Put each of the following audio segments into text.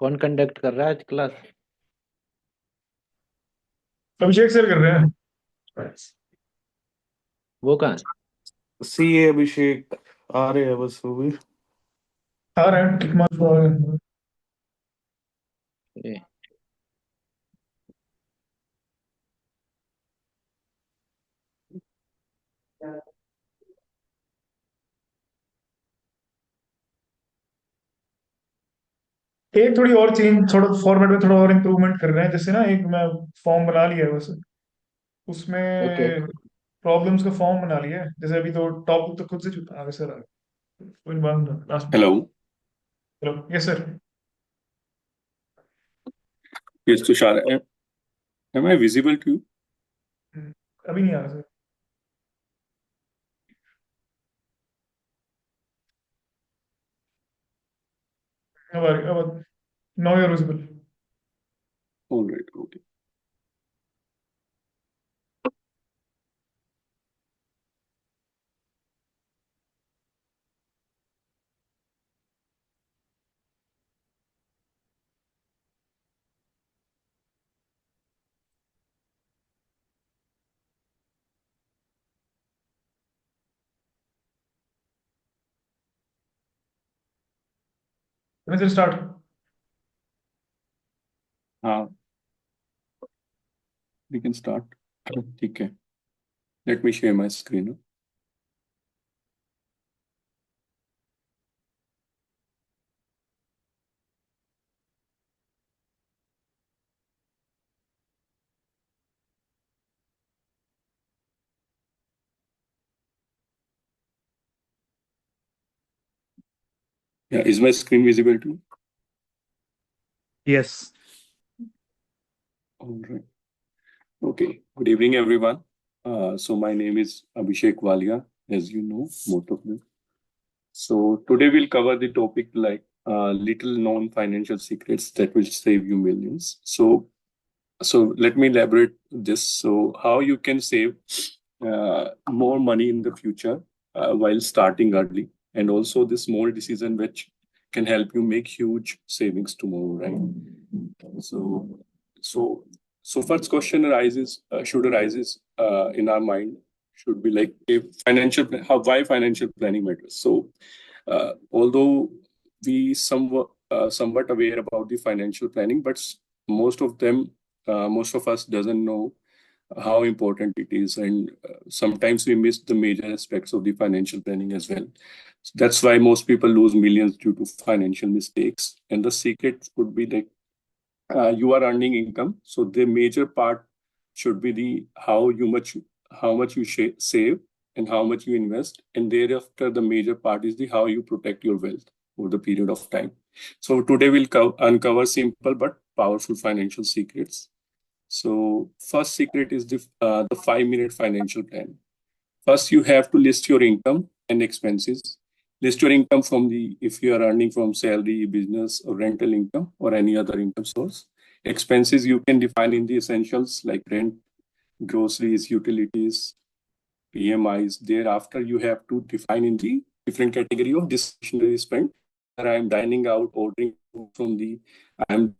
कौन कंडक्ट कर रहा है आज क्लास? अभिषेक सर कर रहे हैं। वो कहाँ है? सीए अभिषेक आ रहे हैं बस वो भी। आ रहे हैं टिक मार्क आ रहे हैं। ए, एक थोड़ी और चेंज, थोड़ा फॉर्मेट में थोड़ा और इम्प्रूवमेंट कर रहे हैं। जैसे ना, एक मैं फॉर्म बना लिया है बस, ओके। उसमें प्रॉब्लम्स का फॉर्म बना लिया है। जैसे अभी तो टॉपिक तो खुद से आ गए सर, कोई बात नहीं लास्ट में। हेलो। चलो yes sir. Yes, Tushar. Am I visible to you? अभी नहीं आ रहा सर। अब आ रही, अब now you are visible. All right. Okay. Sir start. हाँ, we can start. ठीक है. Let me share my screen. Yeah, is my screen visible to you? Yes. All right. Okay. Good evening, everyone. So my name is Abhishek Walia, as you know, most of you. So today we'll cover the topic like little known financial secrets that will save you millions. So let me elaborate this. So how you can save more money in the future while starting early, and also the small decision which can help you make huge savings tomorrow, right? So first question arises should arises in our mind should be like if why financial planning matters. So although we somewhat aware about the financial planning, but most of them most of us doesn't know how important it is, and sometimes we miss the major aspects of the financial planning as well. So that's why most people lose millions due to financial mistakes, and the secret would be like you are earning income, so the major part should be the how much you save and how much you invest, and thereafter the major part is the how you protect your wealth over the period of time. So today we'll uncover simple but powerful financial secrets. So first secret is the 5 minute financial plan. First, you have to list your income and expenses. List your income from the if you are earning from salary, business, or rental income, or any other income source. Expenses you can define in the essentials like rent, groceries, utilities, EMIs. Thereafter, you have to define in the different category of discretionary spend. I am dining out, ordering food from the I am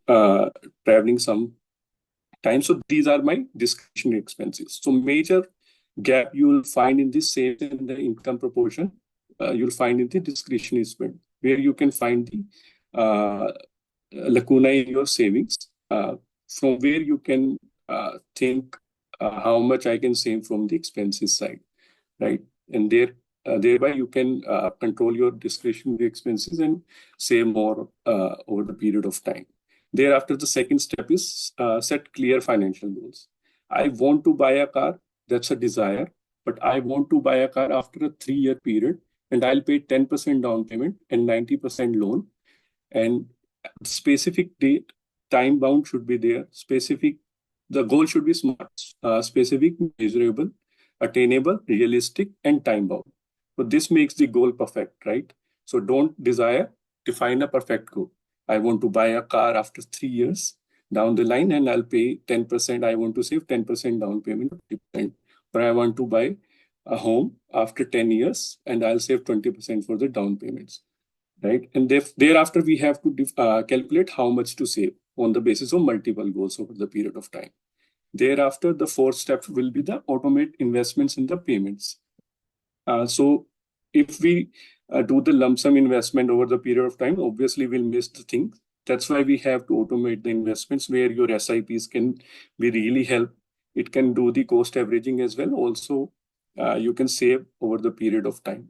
traveling some time. So these are my discretionary expenses. So major gap you will find in this same in the income proportion. You'll find in the discretionary spend where you can find the lacuna in your savings, from where you can think how much I can save from the expenses side, right? And thereby you can control your discretionary expenses and save more over the period of time. Thereafter, the second step is set clear financial goals. I want to buy a car, that's a desire, but I want to buy a car after a 3 year period, and I'll pay 10% down payment and 90% loan. And specific date, time bound should be there. The goal should be smart, specific, measurable, attainable, realistic, and time bound. So this makes the goal perfect, right? So don't desire, define a perfect goal. I want to buy a car after 3 years down the line and I'll pay 10%. I want to save 10% down payment, 20%. Or I want to buy a home after 10 years and I'll save 20% for the down payments. right? And thereafter, we have to calculate how much to save on the basis of multiple goals over the period of time. Thereafter, the fourth step will be the automate investments in the payments. So if we do the lump sum investment over the period of time, obviously we'll miss the thing. That's why we have to automate the investments where your SIPs can be really help. It can do the cost averaging as well. Also, you can save over the period of time.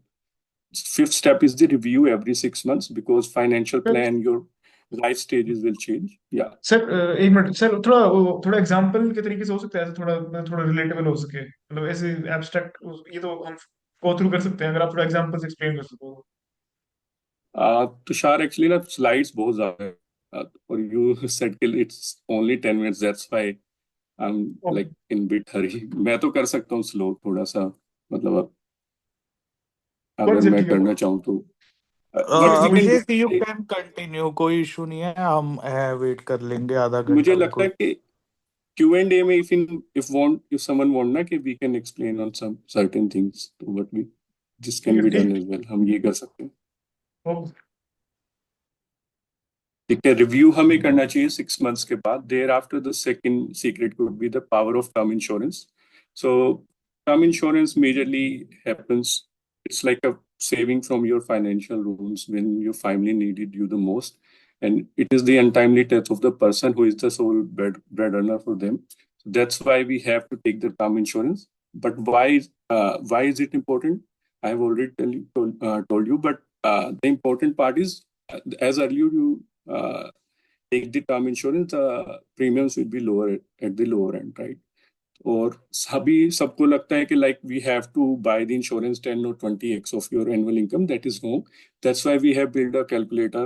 Fifth step is the review every 6 months because financial plan, your life stages will change. Yeah. Sir एक minute sir, थोड़ा example के तरीके से हो सकता है, ऐसे थोड़ा रिलेटेबल हो सके, मतलब ऐसे एब्स्ट्रैक्ट ये तो हम गो थ्रू कर सकते हैं, अगर आप थोड़ा एग्जांपल्स एक्सप्लेन कर सको। तुषार, एक्चुअली ना स्लाइड्स बहुत ज्यादा है, और यू सेड कि it's only 10 minutes, that's why I am like in bit hurry. मैं तो कर सकता हूँ स्लो थोड़ा सा, मतलब कौन अगर से मैं ठीक है करना चाहूँ तो, but we can Abhishek you do. Can continue, कोई इशू नहीं है, हम है वेट कर लेंगे आधा मुझे घंटा लगता है बिल्कुल। कि Q&A में if someone want ना कि we can explain on some certain things, तो what we this can be done as well, हम ये कर सकते हैं। ओके। ठीक है, रिव्यू हमें करना चाहिए 6 months के बाद। Thereafter the second secret could be the power of term insurance. So term insurance majorly happens, it's like a saving from your financial rules when your family needed you the most, and it is the untimely death of the person who is the sole breadwinner for them. So that's why we have to take the term insurance. But why is it important? I have already told you, but the important part is, as earlier you take the term insurance, the premiums will be lower at the lower end, right? और सभी सबको लगता है कि like we have to buy the insurance 10 or 20x of your annual income. That is wrong. That's why we have built a calculator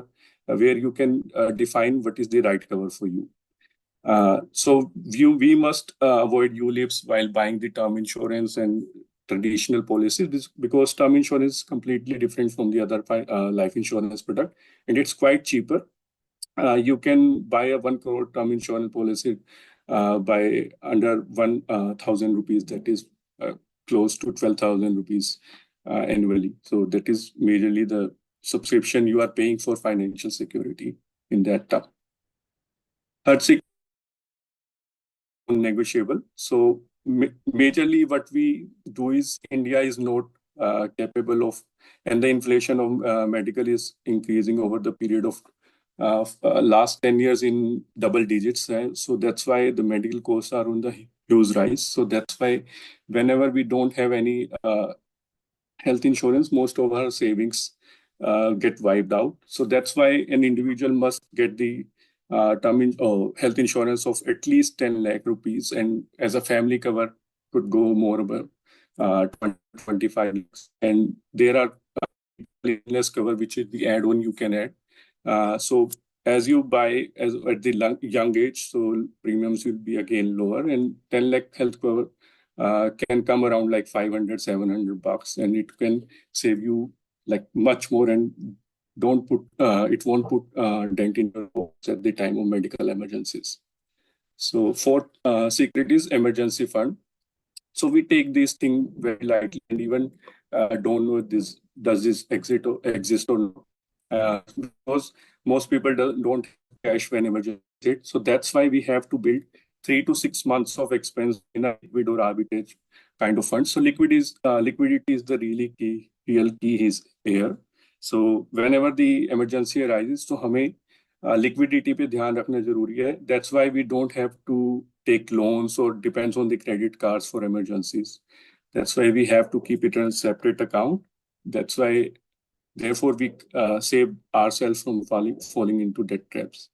where you can define what is the right cover for you. So we must avoid ULIPs while buying the term insurance and traditional policies, because term insurance is completely different from the other life insurance product, and it's quite cheaper. You can buy a 1 crore term insurance policy by under 1,000 rupees. That is close to 12,000 rupees annually. So that is majorly the subscription you are paying for financial security in that term. Third, negotiable. So majorly what we do is India is not capable of, and the inflation of medical is increasing over the period of last 10 years in double digits. So that's why the medical costs are on the huge rise. So that's why whenever we don't have any health insurance, most of our savings get wiped out. So that's why an individual must get the health insurance of at least 10 lakh rupees, and as a family cover could go more about 25 lakhs. And there are illness cover, which is the add-on you can add. So as you buy at the young age, so premiums will be again lower, and 10 lakh health cover can come around like 500, $700, and it can save you like much more, and it won't put dent in your pockets at the time of medical emergencies. So fourth secret is emergency fund. So we take this thing very lightly, and even don't know does this exist or not. Because most people don't have cash when emergency hits. So that's why we have to build 3 to 6 months of expense in a liquid or arbitrage kind of fund. So liquidity is the real key is here. So whenever the emergency arises, तो हमें liquidity पे ध्यान रखना जरूरी है. That's why we don't have to take loans or depends on the credit cards for emergencies. That's why we have to keep it in a separate account. That's why, therefore, we save ourselves from falling into debt traps.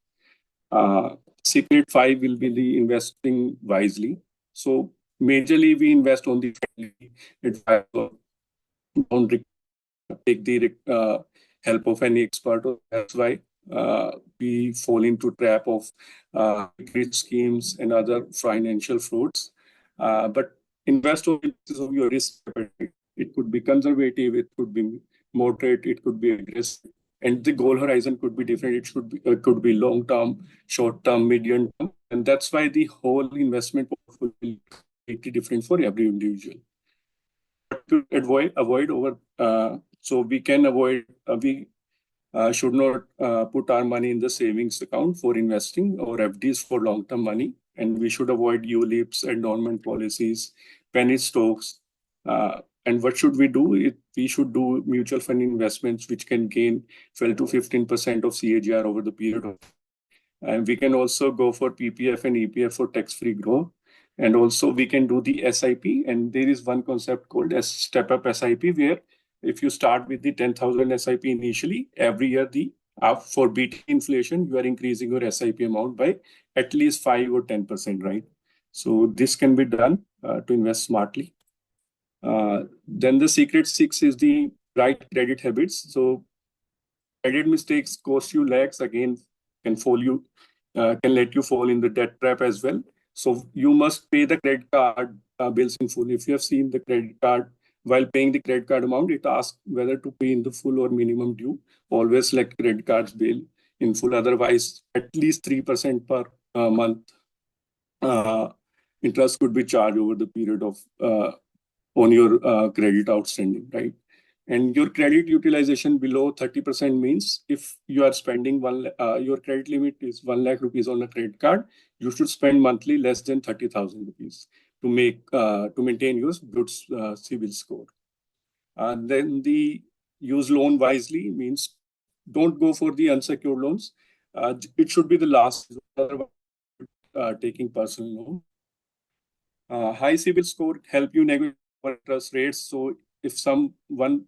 Secret 5 will be the investing wisely. So majorly we invest on the family advisor. Don't take the help of any expert. That's why we fall into trap of grid schemes and other financial frauds. But invest on the basis of your risk appetite. It could be conservative, it could be moderate, it could be aggressive, and the goal horizon could be different. It could be long term, short term, medium term, and that's why the whole investment portfolio will be completely different for every individual. But to avoid over, so we can avoid should not put our money in the savings account for investing or FDs for long-term money. And we should avoid ULIPs, endowment policies, penny stocks. And what should we do? We should do mutual fund investments which can gain 12 to 15% of CAGR over the period of. And we can also go for PPF and EPF for tax-free growth. And also we can do the SIP. And there is one concept called as step-up SIP, where if you start with the 10,000 SIP initially, every year for beating inflation, you are increasing your SIP amount by at least 5 or 10%, right? So this can be done to invest smartly. Then the secret 6 is the right credit habits. So credit mistakes cost you lakhs, again, can let you fall in the debt trap as well. So you must pay the credit card bills in full. If you have seen the credit card, while paying the credit card amount, it asks whether to pay in the full or minimum due. Always select credit card's bill in full. Otherwise, at least 3% per month interest could be charged over the period of on your credit outstanding, right? And your credit utilization below 30% means if you are spending your credit limit is 1 lakh rupees on a credit card, you should spend monthly less than 30,000 rupees to maintain your good CIBIL score. Then the use loan wisely means don't go for the unsecured loans. It should be the last taking personal loan. High CIBIL score help you negotiate interest rates. So if someone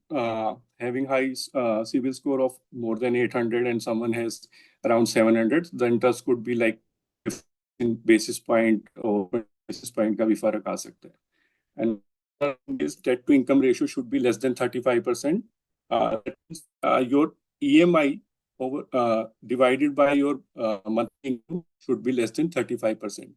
having high CIBIL score of more than 800 and someone has around 700, the interest could be like 15 basis point or 20 basis point का भी फर्क आ सकता है. And this debt to income ratio should be less than 35%. Your EMI divided by your monthly income should be less than 35%.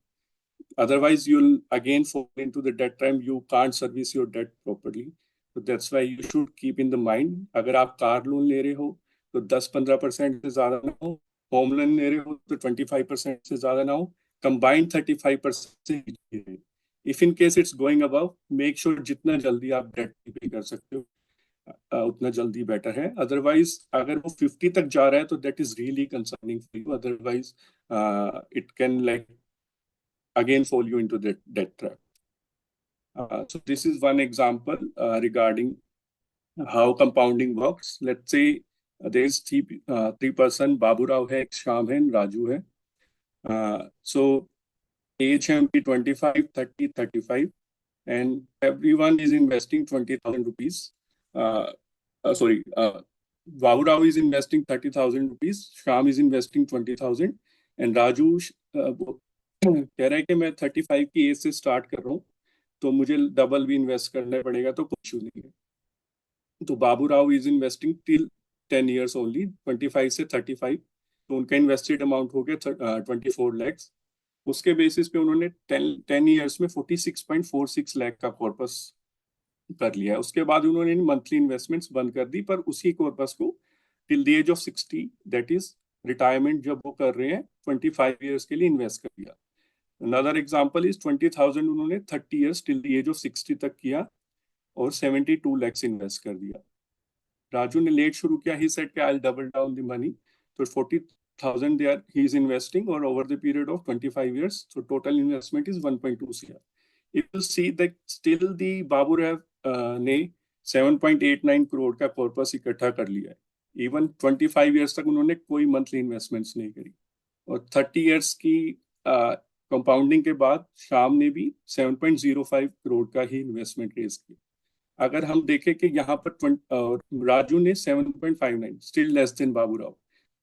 Otherwise, you'll again fall into the debt trap. You can't service your debt properly. So that's why you should keep in the mind, अगर आप car loan ले रहे हो तो 10-15% से ज़्यादा ना हो, होम लोन ले रहे हो तो 25% से ज़्यादा ना हो, combined 35% से लीजिए. If in case it's going above, make sure जितना जल्दी आप debt पे कर सकते हो उतना जल्दी better है. Otherwise, अगर वो 50 तक जा रहा है तो that is really concerning for you. Otherwise, it can again fall you into the debt trap. So this is one example regarding how compounding works. Let's say there is three person, Babu Rao hai, Shyam hai, and Raju hai. So age है उनकी 25, 30, 35, and everyone is investing 20,000 rupees. Babu Rao is investing 30,000 rupees, Shyam is investing 20,000, and Raju कह रहा है कि मैं 35 की as से start कर रहा हूँ तो मुझे डबल भी इन्वेस्ट करना पड़ेगा तो कुछ नहीं है. तो Babu Rao is investing till 10 years only, 25 से 35, तो उनका इन्वेस्टेड अमाउंट हो गया 24 लाख. उसके बेसिस पे उन्होंने 10 years में 46.46 लाख का कॉर्पस कर लिया. उसके बाद उन्होंने मंथली इन्वेस्टमेंट्स बंद कर दी, पर उसी कॉर्पस को till the age of 60, that is retirement जब वो कर रहे हैं 25 years के लिए इन्वेस्ट कर दिया. Another example is 20,000 उन्होंने 30 years till the age of 60 तक किया और 72 lakhs इन्वेस्ट कर दिया. राजू ने लेट शुरू किया, he said कि I'll double down the money. तो 40,000 there he is investing or over the period of 25 years. So total investment is 1.2 crore. If you see that still the Babu Rao ने 7.89 crore का corpus इकट्ठा कर लिया है. Even 25 years तक उन्होंने कोई मंथली इन्वेस्टमेंट्स नहीं करी और 30 years की कंपाउंडिंग के बाद शाम ने भी 7.05 करोड़ का ही इन्वेस्टमेंट रेज किया. अगर हम देखें कि यहाँ पर राजू ने 7.59, still less than Babu Rao.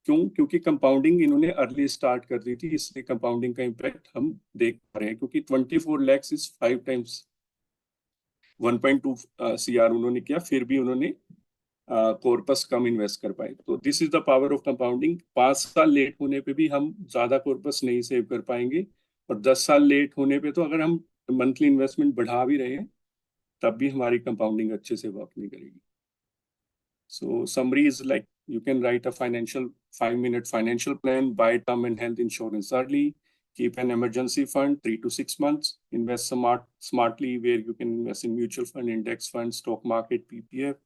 क्यों? क्योंकि कंपाउंडिंग इन्होंने अर्ली स्टार्ट कर दी थी, इसलिए कंपाउंडिंग का इम्पैक्ट हम देख पा रहे हैं. क्योंकि 24 lakhs इज 5 times 1.2 CR उन्होंने किया, फिर भी उन्होंने कॉर्पस कम इन्वेस्ट कर पाए. तो this is the power of compounding. 5 साल लेट होने पे भी हम ज्यादा कॉर्पस नहीं सेव कर पाएंगे और 10 साल लेट होने पे तो अगर हम मंथली इन्वेस्टमेंट बढ़ा भी रहे हैं तब भी हमारी कंपाउंडिंग अच्छे से वर्क नहीं करेगी. सो summary is like you can write a 5-minute financial plan, buy term and health insurance early, keep an emergency fund 3 to 6 months, invest smartly where you can invest in mutual fund, index fund, stock market, PPF,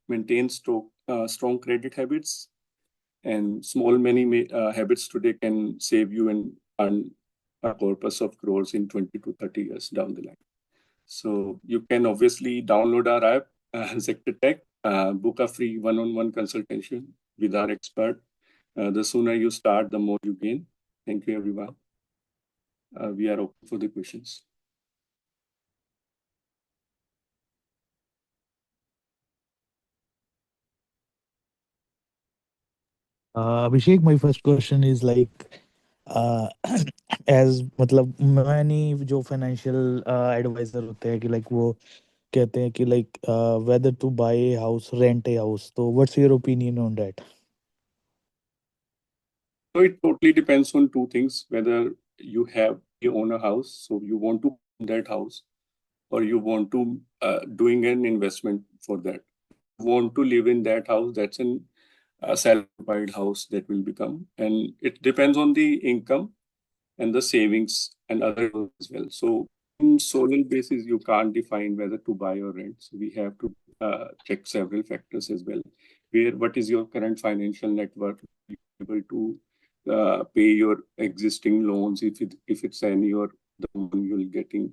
maintain strong credit habits, and small many habits today can save you and earn a corpus of crores in 20 to 30 years down the line. So you can obviously download our app, Sector-Tech, book a free one-on-one consultation with our expert. The sooner you start, the more you gain. Thank you, everyone. We are open for the questions. Abhishek, my first question is like, uh, as मतलब many जो financial advisor होते हैं कि like वो कहते हैं कि like whether to buy a house, rent a house. So what's your opinion on that? So it totally depends on two things: whether you own a house, so you want to own that house, or you want to doing an investment for that. You want to live in that house, that's an self-occupied house that will become, and it depends on the income and the savings and other as well. So in sole basis, you can't define whether to buy or rent. So we have to check several factors as well. What is your current financial net worth? Able to pay your existing loans if it's any, or the one you're getting.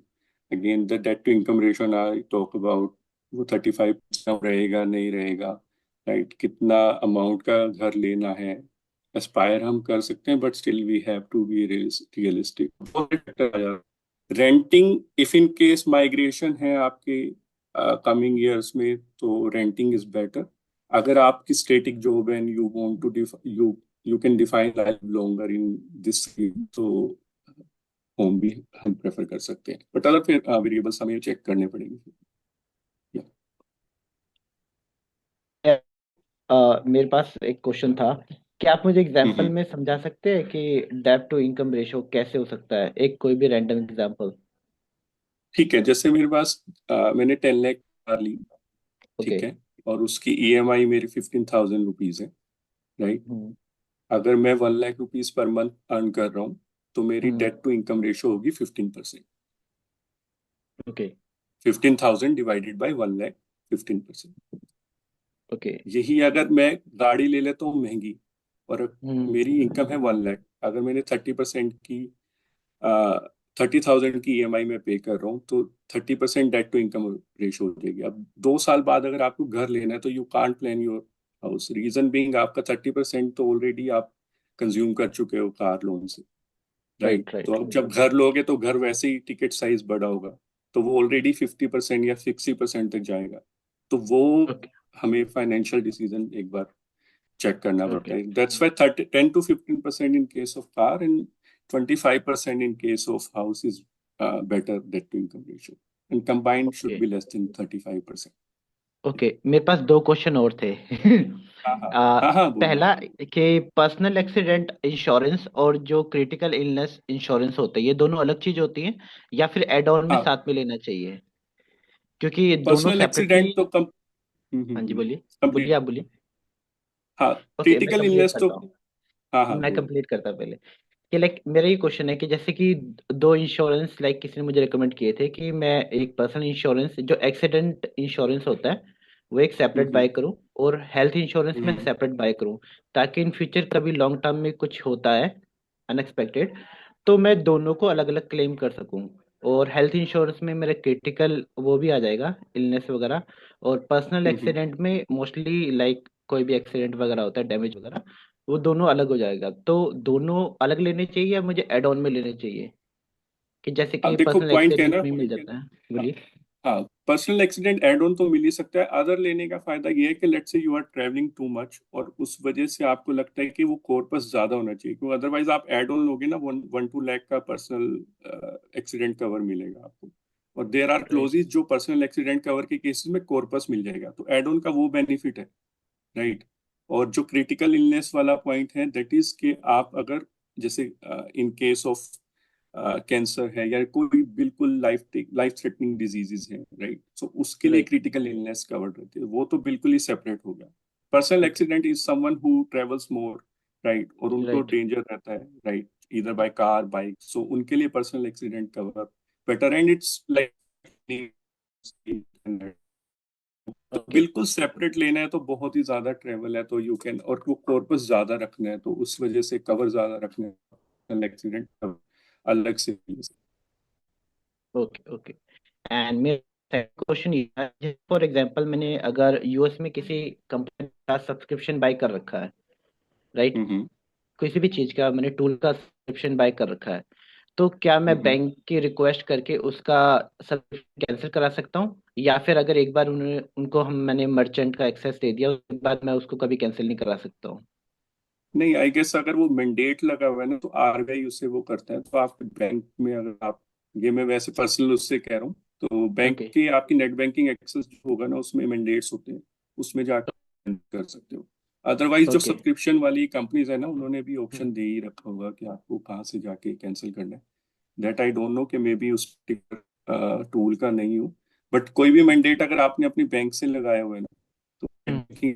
Again, the debt to income ratio I talk about, वो 35% रहेगा नहीं रहेगा, right? कितना amount का घर लेना है, Aspire हम कर सकते हैं, but still we have to be realistic. Renting, if in case migration है आपके कमिंग ईयर्स में, तो रेंटिंग इज बेटर. अगर आपकी स्टेटिक जॉब है, you want to you can define life longer in this field, so home भी हम prefer कर सकते हैं, बट अगर फिर वेरिएबल्स हमें चेक करने पड़ेंगे. मेरे पास एक क्वेश्चन था, क्या आप मुझे एग्जांपल में समझा सकते हैं कि डेब्ट टू इनकम रेशियो कैसे हो सकता है? एक कोई भी रैंडम एग्जांपल. ठीक है, जैसे मेरे पास मैंने 10 लाख कार ली, ठीक ओके. है, और उसकी EMI मेरी 15,000 रुपीज है, राइट? अगर मैं 1 lakh rupees per month earn कर रहा हूँ, तो मेरी डेट टू इनकम रेशियो होगी 15%. Okay. 15,000 divided by 1 lakh, 15%. Okay. यही अगर मैं गाड़ी ले लेता हूँ महंगी, और मेरी इनकम है 1 लाख, अगर मैंने 30% की 30,000 की EMI में पे कर रहा हूँ, तो 30% डेट टू इनकम रेशियो हो जाएगी. अब 2 साल बाद अगर आपको घर लेना है, तो you can't plan your house. Reason being, आपका 30% तो ऑलरेडी आप कंज्यूम कर चुके हो कार लोन से, राइट? तो अब जब घर लोगे, तो घर वैसे ही टिकट साइज बड़ा होगा, तो वो ऑलरेडी 50% या 60% तक जाएगा. तो वो हमें फाइनेंशियल डिसीजन एक बार चेक करना पड़ता है. That's why 10 to 15% in case of car and 25% in case of house is better debt to income ratio, and combined should be less than 35%. Okay. मेरे पास 2 क्वेश्चन और थे. हाँ, पहला कि पर्सनल एक्सीडेंट इंश्योरेंस और जो क्रिटिकल इलनेस इंश्योरेंस होता है, ये दोनों अलग चीज होती हैं या फिर एड ऑन में हाँ, साथ में लेना चाहिए? क्योंकि ये दोनों पर्सनल सेपरेटली. एक्सीडेंट तो कम. हाँ जी, बोलिए. कंप्लीट. आप बोलिए. हाँ, ओके, मैं क्रिटिकल कंप्लीट इलनेस तो. करता हूँ. हाँ, मैं बोलिए. कंप्लीट करता पहले कि लाइक मेरा ये क्वेश्चन है कि जैसे कि 2 इंश्योरेंस लाइक किसी ने मुझे रिकमेंड किए थे कि मैं एक पर्सनल इंश्योरेंस जो एक्सीडेंट इंश्योरेंस होता है वो एक सेपरेट बाय करूं, और हेल्थ इंश्योरेंस में सेपरेट बाय करूं, ताकि इन फ्यूचर कभी लॉन्ग टर्म में कुछ होता है अनएक्सपेक्टेड, तो मैं दोनों को अलग अलग क्लेम कर सकूं. और हेल्थ इंश्योरेंस में मेरा क्रिटिकल वो भी आ जाएगा, इलनेस वगैरह. और पर्सनल एक्सीडेंट में मोस्टली लाइक कोई भी एक्सीडेंट वगैरह होता है, डैमेज वगैरह, वो दोनों अलग हो जाएगा. तो दोनों अलग लेने चाहिए या मुझे एड ऑन में लेने चाहिए? कि जैसे कि अब देखो, पर्सनल पॉइंट क्या है एक्सीडेंट ना. में मिल जाता है. बोलिए. हाँ, पर्सनल एक्सीडेंट एड ऑन तो मिल ही सकता है. अदर लेने का फायदा ये है कि let's say you are travelling too much, और उस वजह से आपको लगता है कि वो कॉर्पस ज्यादा होना चाहिए, क्योंकि अदरवाइज आप एड ऑन लोगे ना, 1-2 लाख का पर्सनल एक्सीडेंट कवर मिलेगा आपको. और देयर आर क्लोजेस जो पर्सनल एक्सीडेंट कवर के केसेस में कॉर्पस मिल जाएगा, तो एड ऑन का वो बेनिफिट है, राइट? और जो क्रिटिकल इलनेस वाला पॉइंट है, दैट इज कि आप अगर जैसे इन केस ऑफ कैंसर है या कोई बिल्कुल लाइफ थ्रेटनिंग डिजीजेस है, राइट? सो उसके लिए क्रिटिकल इलनेस कवर्ड रहती है, वो तो बिल्कुल ही सेपरेट हो गया. Personal accident is someone who travels more, right? और उनको डेंजर रहता है, राइट, इधर बाय कार, बाइक. सो उनके लिए personal accident cover better, and it's like तो ओके बिल्कुल सेपरेट लेना है तो बहुत ही ज्यादा ट्रेवल है तो यू कैन, और वो कॉर्पस ज्यादा रखना है तो उस वजह से कवर ज्यादा रखना है, एक्सीडेंट अलग से ले सकते ओके ओके। एंड मेरा क्वेश्चन ये है, फॉर एग्जांपल मैंने अगर यूएस में किसी कंपनी का सब्सक्रिप्शन बाय कर रखा है, राइट, हैं। किसी भी चीज का मैंने टूल का सब्सक्रिप्शन बाय कर रखा है, तो क्या मैं हम्म। बैंक की रिक्वेस्ट करके उसका सब्सक्रिप्शन कैंसिल करा सकता हूँ, या फिर अगर एक बार उन्हें उनको हम मैंने मर्चेंट का एक्सेस दे दिया उसके बाद मैं उसको कभी कैंसिल नहीं करा सकता हूँ? नहीं, आई गेस अगर वो मैंडेट लगा हुआ है ना तो आरबीआई उसे वो करता है, तो आपके बैंक में अगर आप, ये मैं वैसे पर्सनल उससे कह रहा हूँ, तो बैंक ओके की आपकी नेट बैंकिंग एक्सेस जो होगा ना उसमें मैंडेट्स होते हैं, उसमें जाकर कर सकते हो। अदरवाइज जो ओके। सब्सक्रिप्शन वाली कंपनीज है ना उन्होंने भी ऑप्शन दे ही रखा होगा कि आपको कहाँ से जाके कैंसिल करना है। दैट आई डोंट नो कि मे बी उस टूल का नहीं हो, बट कोई भी मैंडेट अगर आपने अपनी बैंक से लगाया हुआ है ना तो बैंकिंग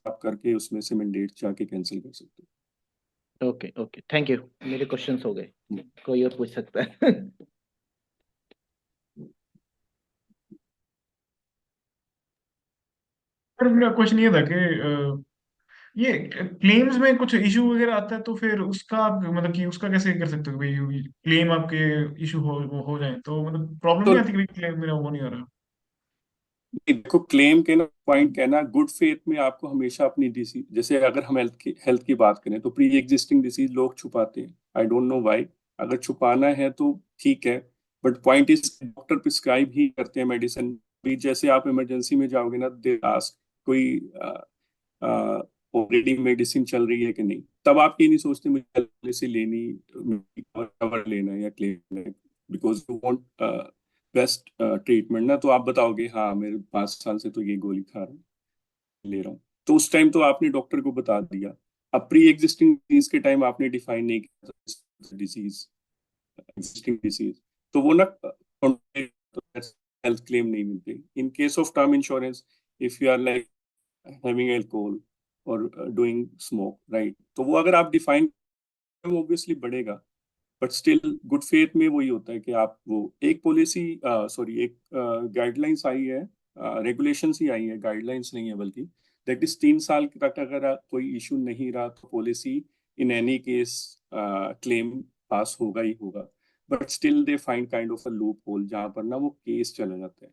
आप करके उसमें से मैंडेट जाके कैंसिल कर सकते ओके ओके, थैंक यू, मेरे क्वेश्चंस हो गए, हो। कोई और पूछ सकता है? पर मेरा क्वेश्चन ये था कि ये क्लेम्स में कुछ इशू वगैरह आता है तो फिर उसका मतलब कि उसका कैसे कर सकते हो कि भाई क्लेम आपके इशू हो जाए तो मतलब प्रॉब्लम तो नहीं आती कि भाई क्लेम मेरा वो नहीं हो रहा। देखो, क्लेम के ना पॉइंट कहना, गुड फेथ में आपको हमेशा अपनी डिसीज, जैसे अगर हम हेल्थ की बात करें तो प्री एग्जिस्टिंग डिसीज लोग छुपाते हैं, आई डोंट नो व्हाई। अगर छुपाना है तो ठीक है, but point is doctor prescribe ही करते हैं मेडिसिन भी। जैसे आप इमरजेंसी में जाओगे ना, दे आस्क कोई ऑलरेडी मेडिसिन चल रही है कि नहीं, तब आप ये नहीं सोचते मुझे पॉलिसी लेनी, कवर लेना है या क्लेम लेना, because you want best treatment ना, तो आप बताओगे हाँ मेरे 5 साल से तो ये गोली खा रहा हूँ, ले रहा हूँ, तो उस टाइम तो आपने डॉक्टर को बता दिया। अब प्री एग्जिस्टिंग डिजीज के टाइम आपने डिफाइन नहीं किया डिजीज, एग्जिस्टिंग डिसीज, तो वो ना हेल्थ क्लेम नहीं मिलते। In case of term insurance, if you are like having alcohol और डूइंग स्मोक, राइट, तो वो अगर आप डिफाइन, ऑब्वियसली बढ़ेगा, बट स्टिल गुड फेथ में वही होता है कि आप वो एक पॉलिसी, सॉरी एक गाइडलाइंस आई है, रेगुलेशंस ही आई है, गाइडलाइंस नहीं है बल्कि, दैट इज 3 साल तक अगर कोई इशू नहीं रहा तो policy in any case claim pass होगा ही होगा, but still they find kind of a loophole जहां पर ना वो केस चला जाता है।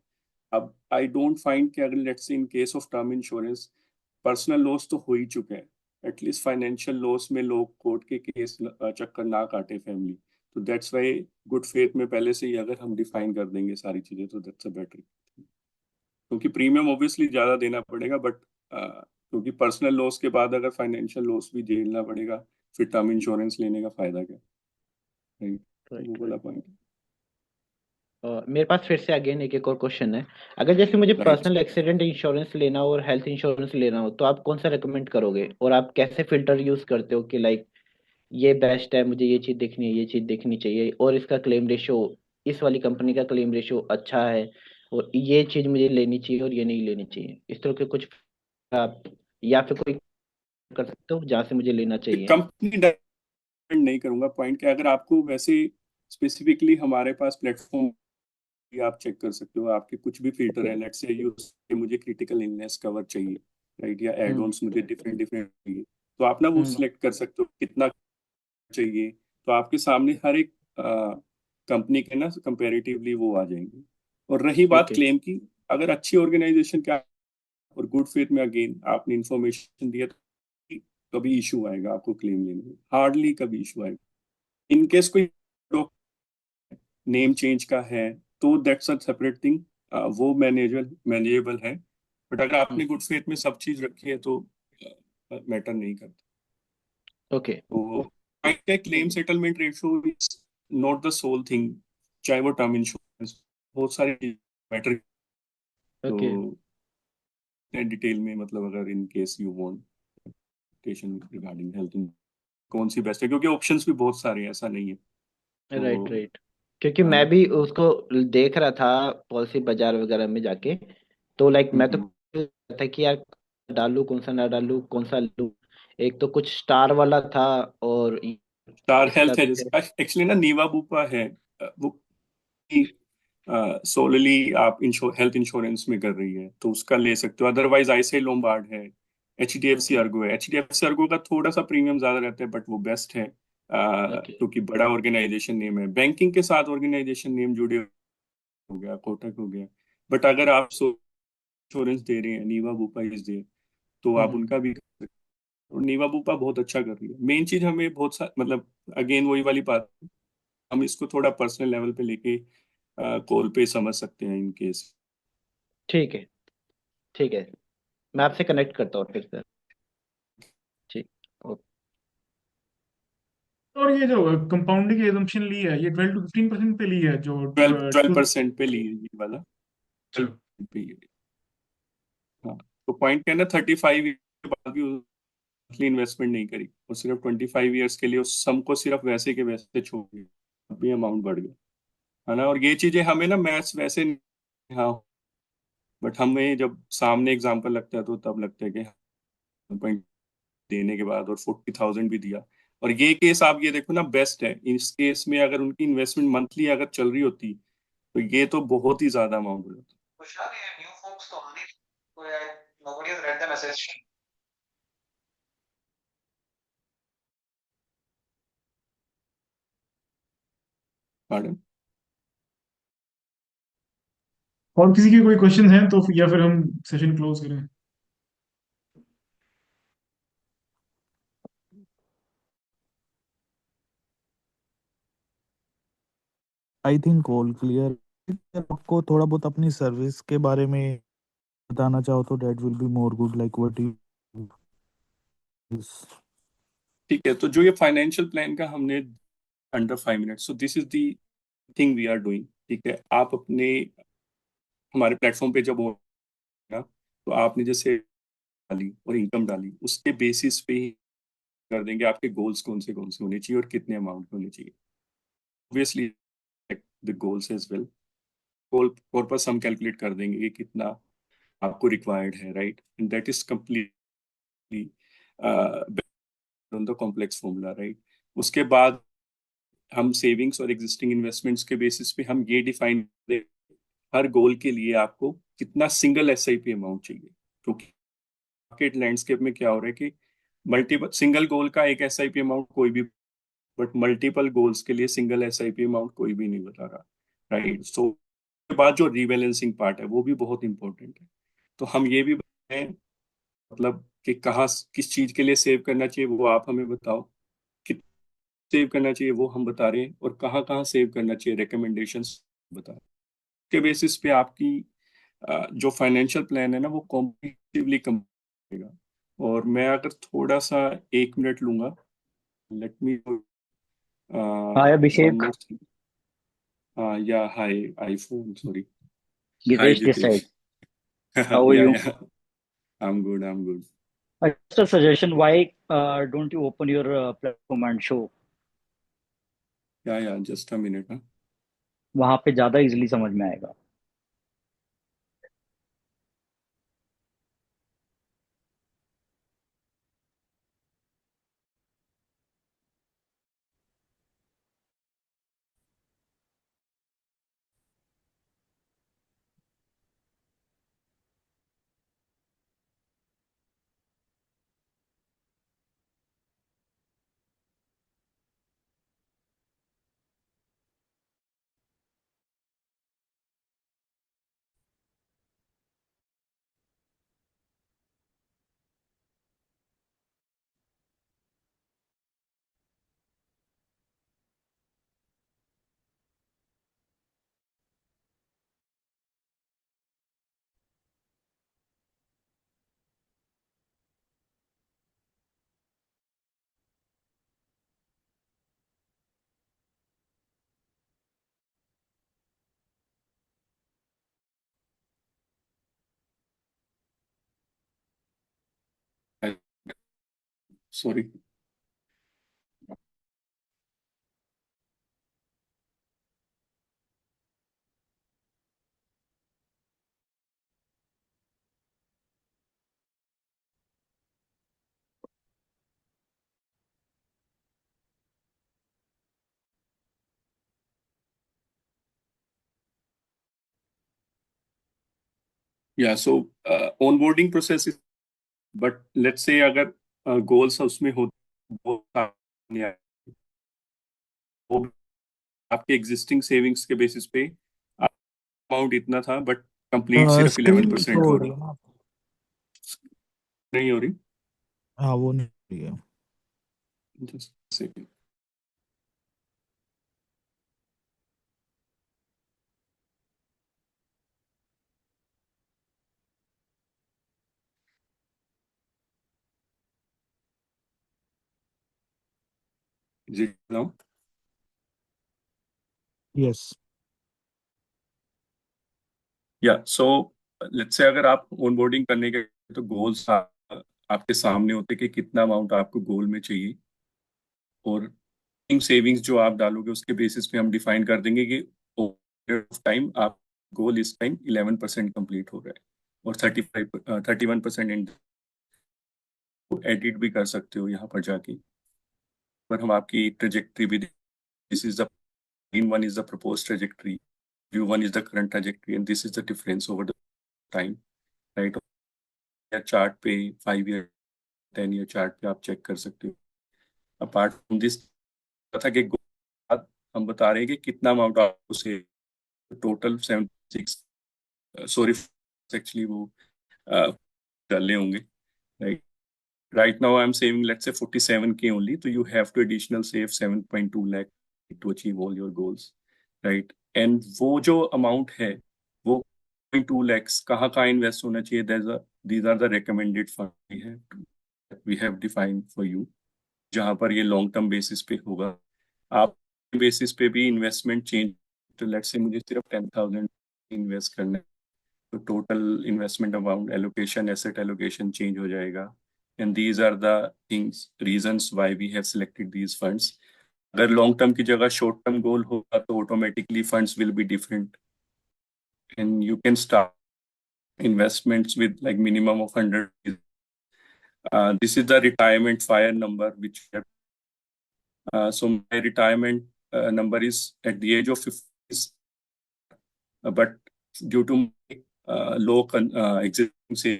अब आई डोंट फाइंड कि अगर let's say in case of term insurance personal loss तो हो ही चुका है, एटलीस्ट फाइनेंशियल लॉस में लोग कोर्ट के केस चक्कर ना काटे फैमिली, तो दैट्स वाई गुड फेथ में पहले से ही अगर हम डिफाइन कर देंगे सारी चीजें तो दैट्स अ बेटर, क्योंकि प्रीमियम ऑब्वियसली ज्यादा देना पड़ेगा, बट क्योंकि पर्सनल लॉस के बाद अगर फाइनेंशियल लॉस भी झेलना पड़ेगा, फिर टर्म इंश्योरेंस लेने का फायदा क्या, राइट, तो वो राइट वाला राइट। पॉइंट। मेरे पास फिर से अगेन एक और क्वेश्चन है, अगर जैसे मुझे राइट, पर्सनल एक्सीडेंट इंश्योरेंस लेना हो और हेल्थ इंश्योरेंस लेना हो तो आप कौन सा रेकमेंड करोगे, और आप कैसे फिल्टर यूज करते हो कि लाइक ये बेस्ट है, मुझे ये चीज देखनी है, ये चीज देखनी चाहिए, और इसका क्लेम रेशियो, इस वाली कंपनी का क्लेम रेशियो अच्छा है, और ये चीज मुझे लेनी चाहिए और ये नहीं लेनी चाहिए, इस तरह के कुछ आप, या फिर कोई कर सकते हो जहाँ से मुझे लेना चाहिए? कंपनी डिपेंड नहीं करूंगा, पॉइंट क्या, अगर आपको वैसे स्पेसिफिकली हमारे पास प्लेटफॉर्म, ये आप चेक कर सकते हो, आपके कुछ भी फिल्टर ओके। है, लेट्स से यूज मुझे क्रिटिकल इलनेस कवर चाहिए, राइट, या एड हम्म ऑन्स मुझे डिफरेंट डिफरेंट चाहिए, तो आप ना वो हम्म। सिलेक्ट कर सकते हो कितना चाहिए, तो आपके सामने हर एक कंपनी के ना कंपैरेटिवली वो आ जाएंगे। और रही बात ओके क्लेम की, अगर अच्छी ऑर्गेनाइजेशन क्या, और गुड फेथ में अगेन आपने इंफॉर्मेशन दिया तो कभी इशू आएगा आपको क्लेम लेने में, हार्डली कभी इशू आएगा। इन केस कोई नेम चेंज का है तो दैट्स अ सेपरेट थिंग, वो मैनेजेबल है, बट अगर आपने गुड फेथ में सब चीज रखी है तो मैटर नहीं करता। ओके तो claim settlement ratio is not the soul thing, चाहे वो टर्म इंश्योरेंस, बहुत सारी मैटर, तो ओके। डिटेल में मतलब अगर in case you want regarding health, कौन सी बेस्ट है, क्योंकि ऑप्शंस भी बहुत सारे हैं, ऐसा नहीं है, राइट तो राइट। क्योंकि है मैं ना। भी उसको देख रहा था पॉलिसी बाजार वगैरह में जाके, तो लाइक मैं तो हम्म। था कि यार डालू कौन सा ना डालू, कौन सा लूं, एक तो कुछ स्टार वाला था, और स्टार इसका हेल्थ है भी जैसे एक्चुअली ना, नीवा बुपा है, वो सोलली आप हेल्थ इंश्योरेंस में कर रही है तो उसका ले सकते हो, अदरवाइज आईसीआई लोम्बार्ड है, एचडीएफसी ओके। अर्गो है। एचडीएफसी अर्गो का थोड़ा सा प्रीमियम ज्यादा रहता है बट वो बेस्ट है, ओके। क्योंकि बड़ा ऑर्गेनाइजेशन नेम है, बैंकिंग के साथ ऑर्गेनाइजेशन नेम जुड़े हो गया, कोटक हो गया। बट अगर आप इंश्योरेंस दे रहे हैं, नीवा बुपा इस दे, तो आप हम्म। उनका भी कर सकते हैं। और नीवा बुपा बहुत अच्छा कर रही है। मेन चीज हमें बहुत सा मतलब, अगेन वही वाली बात, हम इसको थोड़ा पर्सनल लेवल पे लेके कॉल पे समझ सकते हैं इन केस। ठीक है। ठीक है। मैं आपसे कनेक्ट करता हूँ फिर सर। ठीक। ओके। और ये जो कंपाउंडिंग की एजम्पशन ली है, ये 12 to 15% पे ली है जो 12% पे लिए ये वाला, चलो। 12 पे ये। हाँ, तो पॉइंट क्या है ना, 35 के बाद भी उसने इन्वेस्टमेंट नहीं करी, और सिर्फ 25 ईयर्स के लिए उस सम को सिर्फ वैसे के वैसे छोड़ दिया, अभी अमाउंट बढ़ गया, है ना। और ये चीजें हमें ना मैथ्स वैसे नहीं, हाँ, बट हमें जब सामने एग्जाम्पल लगता है तो तब लगता है कि पॉइंट देने के बाद और 40,000 भी दिया। और ये केस आप ये देखो ना, बेस्ट है इस केस में, अगर उनकी इन्वेस्टमेंट मंथली अगर चल रही होती तो ये तो बहुत ही ज्यादा अमाउंट हो जाता। खुशहाल ये न्यू folks तो आने तो यार nobody has read the message. Madam, और किसी के कोई क्वेश्चन हैं तो या फिर हम सेशन क्लोज करें? I think all clear. आपको थोड़ा बहुत अपनी सर्विस के बारे में बताना चाहो तो that will be more good, like what you. ठीक है, तो जो ये फाइनेंशियल प्लान का हमने under 5 minutes, so this is the thing we are doing. ठीक है, आप अपने हमारे प्लेटफॉर्म पे जब हो ना, तो आपने जैसे डाली और इनकम डाली, उसके बेसिस पे ही कर देंगे आपके गोल्स कौन से होने चाहिए और कितने अमाउंट होने चाहिए। Obviously the goals as well, goal corpus हम कैलकुलेट कर देंगे कि कितना आपको रिक्वायर्ड है, right, and that is completely on the complex formula, right. उसके बाद हम सेविंग्स और एग्जिस्टिंग इन्वेस्टमेंट्स के बेसिस पे हम ये डिफाइन, हर गोल के लिए आपको कितना सिंगल एसआईपी अमाउंट चाहिए, क्योंकि मार्केट लैंडस्केप में क्या हो रहा है कि मल्टीपल सिंगल गोल का एक एसआईपी अमाउंट कोई भी, बट मल्टीपल गोल्स के लिए सिंगल एसआईपी अमाउंट कोई भी नहीं बता रहा, राइट। सो के बाद जो रीबैलेंसिंग पार्ट है वो भी बहुत इंपॉर्टेंट है। तो हम ये भी बताएं, मतलब कि कहाँ किस चीज के लिए सेव करना चाहिए वो आप हमें बताओ, कितना सेव करना चाहिए वो हम बता रहे हैं, और कहाँ कहाँ सेव करना चाहिए रिकमेंडेशंस बता रहे हैं। के बेसिस पे आपकी जो फाइनेंशियल प्लान है ना वो कॉम्पिटिटिवली कम होगा। और मैं अगर थोड़ा सा 1 मिनट लूंगा, let me Hi one Abhishek, more thing. Yeah hi iPhone, sorry. Hi Gitesh this side. Jitesh. How are yeah you? Yeah I am good, I am good. Just a suggestion, why don't you open your platform and show? Yeah just a minute. वहां पे ज्यादा easily समझ में आएगा। Sorry. Yeah so onboarding process is, but let's say अगर goals उसमें हो वो सामने आए, वो आपके एग्जिस्टिंग सेविंग्स के बेसिस पे अमाउंट इतना था बट कंप्लीट सिर्फ स्क्रीन नहीं 11% शो हो हो रही रहा, है ना। नहीं हो रही। हाँ वो नहीं हो रही है। Just a second. Is it now? Yes. या सो लेट्स से अगर आप ऑनबोर्डिंग करने के तो गोल्स आपके सामने होते कि कितना अमाउंट आपको गोल में चाहिए, और सेविंग्स जो आप डालोगे उसके बेसिस पे हम डिफाइन कर देंगे कि ऑफ टाइम आप गोल इस टाइम 11% कंप्लीट हो रहा है, और 31% एडिट भी कर सकते हो यहाँ पर जाके, पर हम आपकी ट्रेजेक्ट्री भी, this is the green one is the proposed trajectory, view one is the current trajectory, and this is the difference over the time, right? Chart पे 5 ईयर 10 ईयर चार्ट पे आप चेक कर सकते हो। अपार्ट फ्रॉम दिस था कि हम बता रहे हैं कि कितना अमाउंट आपको से टोटल 76, सॉरी एक्चुअली वो डाले होंगे, right? Right now I'm saving let's say 47K only, so you have to additional save 7.2 lakh to achieve all your goals, right? And वो जो amount है वो 0.2 lakhs कहाँ इन्वेस्ट होना चाहिए? These are the recommended funds we have defined for you, जहाँ पर ये लॉन्ग टर्म बेसिस पे होगा। आप बेसिस पे भी इन्वेस्टमेंट चेंज, तो लेट्स से मुझे सिर्फ 10,000 इन्वेस्ट करना है, तो total investment amount allocation asset allocation change हो जाएगा। And these are the things reasons why we have selected these funds. अगर लॉन्ग टर्म की जगह शॉर्ट टर्म गोल होगा तो automatically funds will be different, and you can start investments with like minimum of 100। This is the retirement fire number which so my retirement number is at the age of 50, but due to my low existing say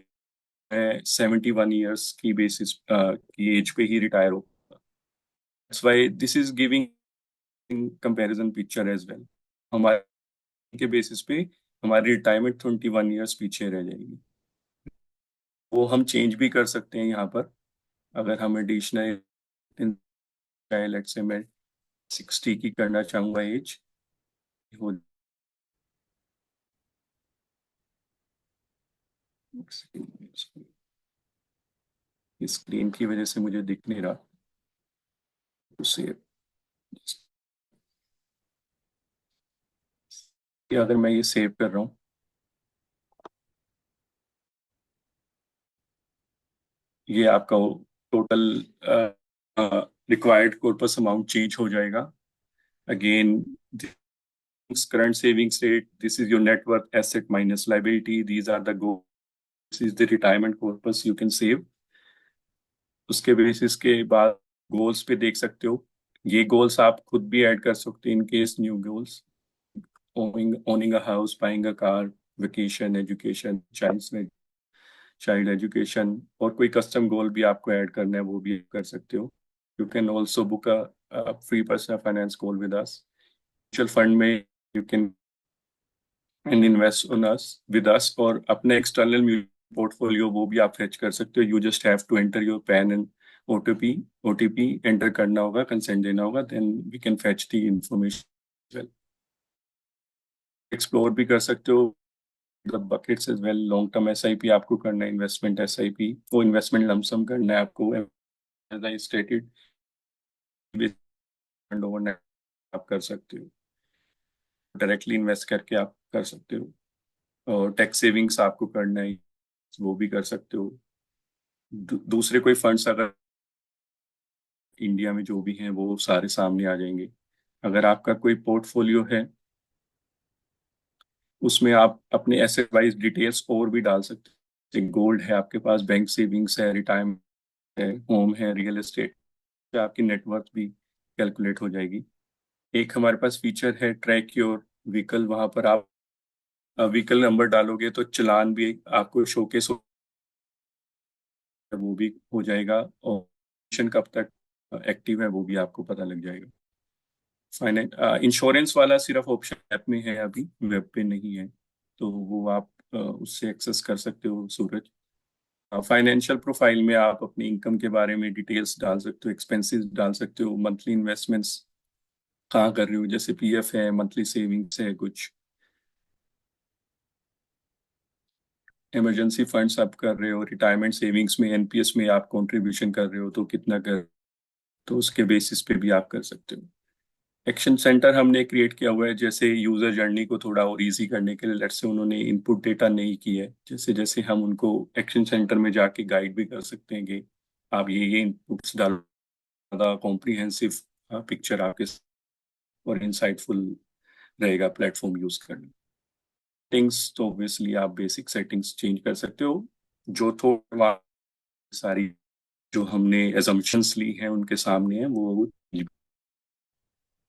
मैं 71 years की basis की as पे ही retire हो। That's why this is giving comparison picture as well। हमारे के basis पे हमारी retirement 21 years पीछे रह जाएगी, वो हम चेंज भी कर सकते हैं यहाँ पर। अगर हम एडिशनल लेट्स से मैं 60 की करना चाहूँगा एज हो, स्क्रीन की वजह से मुझे दिख नहीं रहा, उसे अगर मैं ये सेव कर रहा हूँ, ये आपका total required corpus amount change हो जाएगा। Again current savings rate, this is your net worth asset minus liability, these are the goals, this is the retirement corpus you can save। उसके बेसिस के बाद गोल्स पे देख सकते हो, ये गोल्स आप खुद भी ऐड कर सकते हो in case new goals, owning a house, buying a car, vacation, education, child education, और कोई कस्टम गोल भी आपको ऐड करना है वो भी कर सकते हो। You can also book a free personal finance call with us. Mutual fund में you can invest on us with us, और अपने एक्सटर्नल पोर्टफोलियो वो भी आप फेच कर सकते हो। You just have to enter your PAN and OTP enter करना होगा, कंसेंट देना होगा, then we can fetch the information. Explore भी कर सकते हो the buckets as well. Long term SIP आपको करना है, इन्वेस्टमेंट एसआईपी, वो इन्वेस्टमेंट लमसम करना है आपको, एज आई स्टेटेड ओवरनाइट आप कर सकते हो, डायरेक्टली इन्वेस्ट करके आप कर सकते हो, और टैक्स सेविंग्स आपको करना है वो भी कर सकते हो। दूसरे कोई फंड्स अगर इंडिया में जो भी हैं वो सारे सामने आ जाएंगे। अगर आपका कोई पोर्टफोलियो है उसमें आप अपने एसेट वाइज डिटेल्स और भी डाल सकते हो, गोल्ड है आपके पास, बैंक सेविंग्स है, रिटायरमेंट है, होम है, रियल एस्टेट, आपकी नेटवर्थ भी कैलकुलेट हो जाएगी। एक हमारे पास फीचर है ट्रैक योर व्हीकल, वहां पर आप व्हीकल नंबर डालोगे तो चालान भी आपको शोकेस वो भी हो जाएगा, और मिशन कब तक एक्टिव है वो भी आपको पता लग जाएगा। इंश्योरेंस वाला सिर्फ ऑप्शन ऐप में है, अभी वेब पे नहीं है, तो वो आप उससे एक्सेस कर सकते हो सूरज। फाइनेंशियल प्रोफाइल में आप अपनी इनकम के बारे में डिटेल्स डाल सकते हो, एक्सपेंसेस डाल सकते हो, मंथली इन्वेस्टमेंट्स कहाँ कर रहे हो, जैसे पीएफ है, मंथली सेविंग्स है, कुछ इमरजेंसी फंड्स आप कर रहे हो, रिटायरमेंट सेविंग्स में एनपीएस में आप कंट्रीब्यूशन कर रहे हो तो कितना कर, तो उसके बेसिस पे भी आप कर सकते हो। एक्शन सेंटर हमने क्रिएट किया हुआ है, जैसे यूजर जर्नी को थोड़ा और इजी करने के लिए। लेट्स से उन्होंने इनपुट डेटा नहीं की है, जैसे जैसे हम उनको एक्शन सेंटर में जाके गाइड भी कर सकते हैं कि आप ये इनपुट्स डाल, ज़्यादा कॉम्प्रिहेंसिव पिक्चर आपके और इंसाइटफुल रहेगा प्लेटफॉर्म यूज करने। सेटिंग्स तो ऑब्वियसली आप बेसिक सेटिंग्स चेंज कर सकते हो, जो थोड़ा सारी जो हमने एजम्पशंस ली हैं उनके सामने है वो,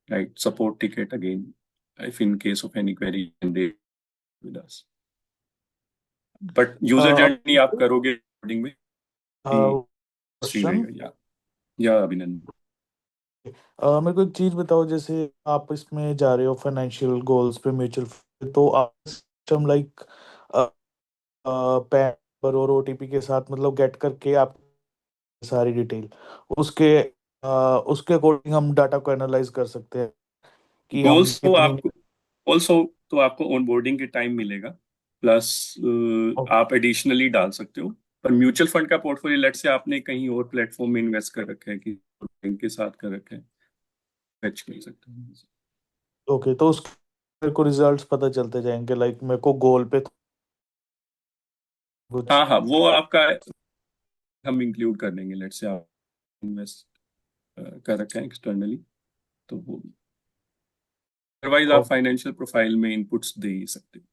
right. Support ticket again, if in case of any query can they with us, but user journey आप करोगे कोडिंग में हिस्ट्री क्वेश्चन, रहेगा। या अभिनंदन। मेरे को एक चीज बताओ, जैसे आप इसमें जा रहे हो फाइनेंशियल गोल्स पे म्यूचुअल, तो आप सिस्टम लाइक पैन नंबर और ओटीपी के साथ मतलब गेट करके आप सारी डिटेल उसके उसके अकॉर्डिंग हम डाटा को एनालाइज कर सकते हैं कि हम गोल्स तो कितनी। आपको ऑल्सो तो आपको ऑनबोर्डिंग के टाइम मिलेगा, प्लस आप एडिशनली डाल सकते हो। पर म्यूचुअल फंड का पोर्टफोलियो लेट से आपने कहीं और प्लेटफॉर्म में इन्वेस्ट कर रखा है कि बैंक के साथ कर रखा है, फेच कर सकते हो। ओके, तो उसके मेरे को रिजल्ट्स पता चलते जाएंगे, लाइक मेरे को गोल पे कुछ। हाँ हाँ, वो आपका हम इंक्लूड कर देंगे। लेट से आप इन्वेस्ट कर रखा है एक्सटर्नली, तो वो अदरवाइज आप फाइनेंशियल प्रोफाइल में इनपुट्स दे ही सकते हो।